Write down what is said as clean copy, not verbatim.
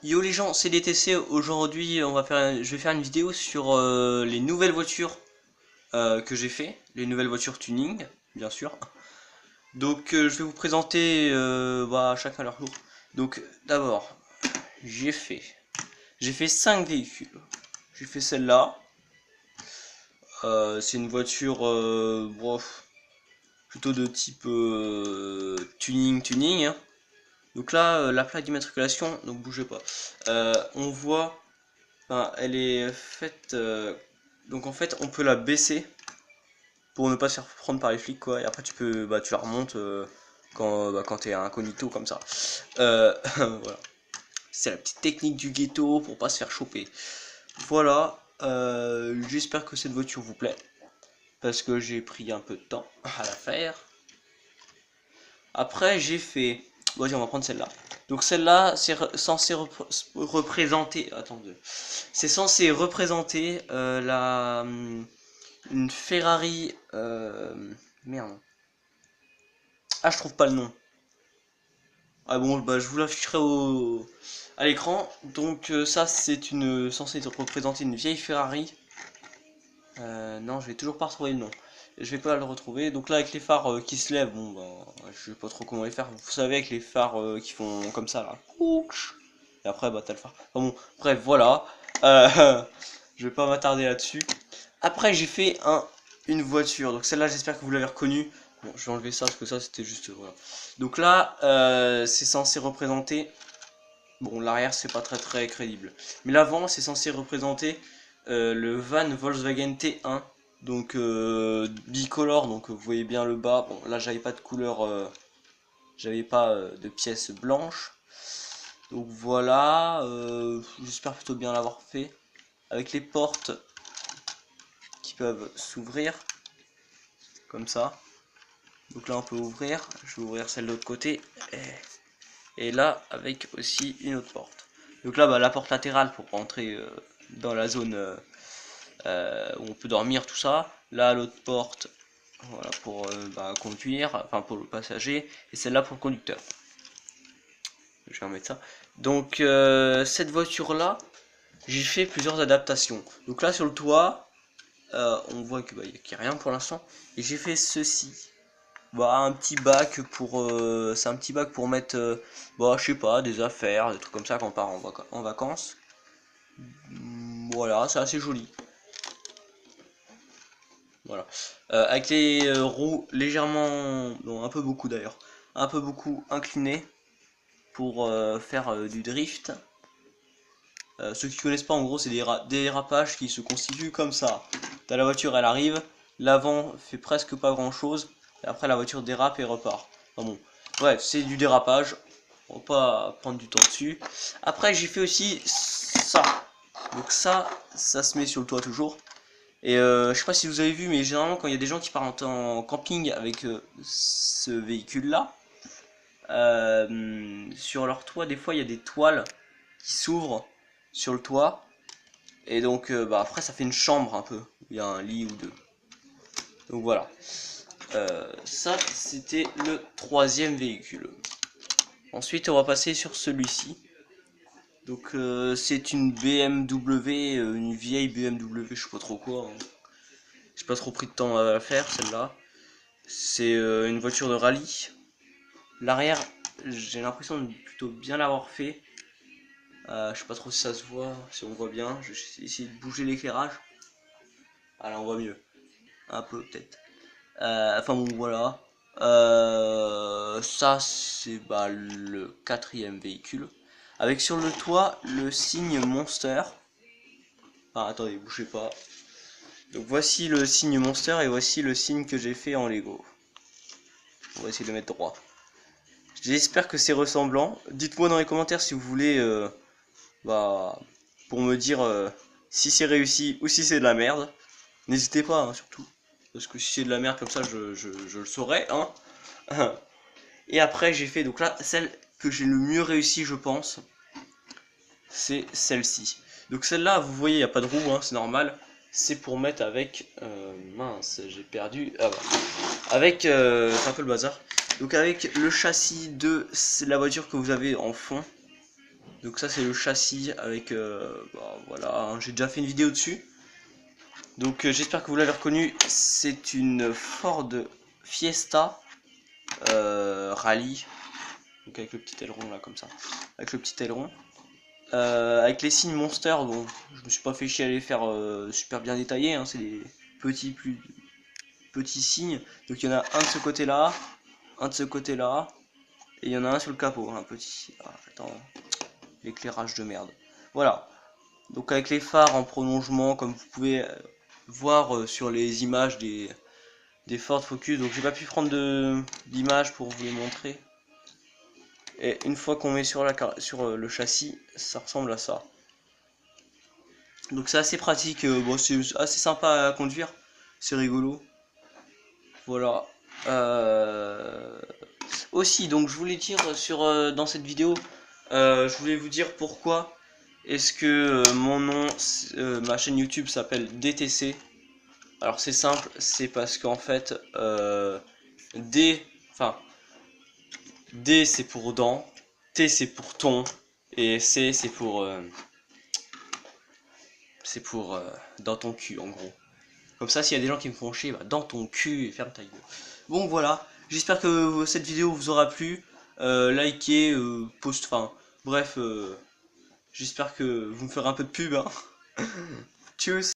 Yo les gens, c'est DTC. Aujourd'hui, je vais faire une vidéo sur les nouvelles voitures que j'ai fait, les nouvelles voitures tuning, bien sûr. Donc, je vais vous présenter chacun leur tour. Donc, d'abord, j'ai fait, j'ai fait 5 véhicules. J'ai fait celle-là. C'est une voiture plutôt de type tuning, hein. Donc là, la plaque d'immatriculation, donc bougez pas. On voit. Enfin, elle est faite. Donc en fait, on peut la baisser pour ne pas se faire prendre par les flics, quoi. Et après, tu la remontes quand t'es incognito comme ça. Voilà. C'est la petite technique du ghetto pour pas se faire choper. Voilà. J'espère que cette voiture vous plaît parce que j'ai pris un peu de temps à la faire. Après, j'ai fait. Bon, on va prendre celle-là. Donc celle-là, c'est censé représenter. Attendez. C'est censé représenter une Ferrari. Merde. Ah, je trouve pas le nom. Ah bon, bah je vous l'afficherai à l'écran. Donc ça, c'est une censé représenter une vieille Ferrari. Non, je vais toujours pas retrouver le nom. Je vais pas le retrouver. Donc là, avec les phares qui se lèvent, bon, bah, je sais pas trop comment les faire. Vous savez, avec les phares qui font comme ça là. Et après, bah t'as le phare. Enfin bon, bref, voilà. Je vais pas m'attarder là-dessus. Après, j'ai fait une voiture. Donc celle-là, j'espère que vous l'avez reconnue. Bon, je vais enlever ça parce que ça, c'était juste voilà. Donc là, c'est censé représenter. Bon, l'arrière, c'est pas très très crédible. Mais l'avant, c'est censé représenter le van Volkswagen T1. Donc bicolore. Donc vous voyez bien le bas. Bon, là, j'avais pas de couleur. J'avais pas de pièces blanches. Donc voilà. J'espère plutôt bien l'avoir fait. Avec les portes qui peuvent s'ouvrir comme ça. Donc là on peut ouvrir, je vais ouvrir celle de l'autre côté et là avec aussi une autre porte. Donc là la porte latérale pour rentrer dans la zone où on peut dormir, tout ça. Là l'autre porte, voilà, pour conduire, enfin pour le passager, et celle-là pour le conducteur. Je vais remettre ça. Donc cette voiture là, j'ai fait plusieurs adaptations. Donc là sur le toit, on voit qu'il n'y a rien pour l'instant, et j'ai fait ceci. Bah, un petit bac pour c'est un petit bac pour mettre je sais pas, des affaires, des trucs comme ça quand on part en vacances. Voilà, c'est assez joli. Voilà. Avec les roues légèrement, non, un peu beaucoup d'ailleurs, un peu beaucoup inclinées pour faire du drift. Ceux qui connaissent pas, en gros, c'est des dérapages qui se constituent comme ça. T'as la voiture, elle arrive, l'avant fait presque pas grand chose, et après la voiture dérape et repart. Enfin bon, bref, c'est du dérapage, on va pas prendre du temps dessus. Après, j'ai fait aussi ça. Donc ça se met sur le toit toujours. Et je sais pas si vous avez vu, mais généralement, quand il y a des gens qui partent en camping avec ce véhicule-là, sur leur toit, des fois, il y a des toiles qui s'ouvrent sur le toit. Et donc après ça fait une chambre un peu. Il y a un lit ou deux. Donc voilà. Ça c'était le troisième véhicule. Ensuite on va passer sur celui-ci. Donc c'est une BMW, une vieille BMW, je sais pas trop quoi, hein. J'ai pas trop pris de temps à la faire celle-là. C'est une voiture de rallye. L'arrière, j'ai l'impression de plutôt bien l'avoir fait. Je sais pas trop si ça se voit, si on voit bien. Je vais essayer de bouger l'éclairage. Ah là on voit mieux. Un peu peut-être. Enfin bon voilà. Ça c'est le quatrième véhicule. Avec sur le toit le signe Monster. Ah attendez, bougez pas. Donc voici le signe Monster et voici le signe que j'ai fait en Lego. On va essayer de le mettre droit. J'espère que c'est ressemblant. Dites-moi dans les commentaires si vous voulez pour me dire si c'est réussi ou si c'est de la merde. N'hésitez pas, hein, surtout. Parce que si c'est de la merde comme ça, je le saurais, hein. Et après, j'ai fait, donc là, celle que j'ai le mieux réussi, je pense, c'est celle-ci. Donc celle-là, vous voyez, il n'y a pas de roue, hein, c'est normal. C'est pour mettre avec... mince, j'ai perdu... Ah bah. Avec... c'est un peu le bazar. Donc avec le châssis de la voiture que vous avez en fond. Donc ça c'est le châssis avec voilà, hein, j'ai déjà fait une vidéo dessus. Donc j'espère que vous l'avez reconnu, c'est une Ford Fiesta Rallye. Donc avec le petit aileron là comme ça, avec le petit aileron. Avec les signes Monster, bon, je me suis pas fait chier à les faire super bien détaillés, hein, c'est des petits signes. Donc il y en a un de ce côté là, un de ce côté là, et il y en a un sur le capot, un petit. Ah, attends, l'éclairage de merde. Voilà. Donc avec les phares en prolongement, comme vous pouvez voir sur les images des Ford Focus. Donc j'ai pas pu prendre d'images pour vous les montrer. Et une fois qu'on met sur le châssis, ça ressemble à ça. Donc c'est assez pratique, bon, c'est assez sympa à conduire, c'est rigolo. Voilà. Aussi, donc je voulais dire dans cette vidéo, je voulais vous dire pourquoi est-ce que mon nom, ma chaîne YouTube s'appelle DTC. Alors c'est simple, c'est parce qu'en fait, D c'est pour dent, T c'est pour ton, et C c'est pour dans ton cul en gros. Comme ça, s'il y a des gens qui me font chier, bah, dans ton cul et ferme ta gueule. Bon voilà, j'espère que cette vidéo vous aura plu. Likez, post, enfin bref, j'espère que vous me ferez un peu de pub. Hein. Tchuss.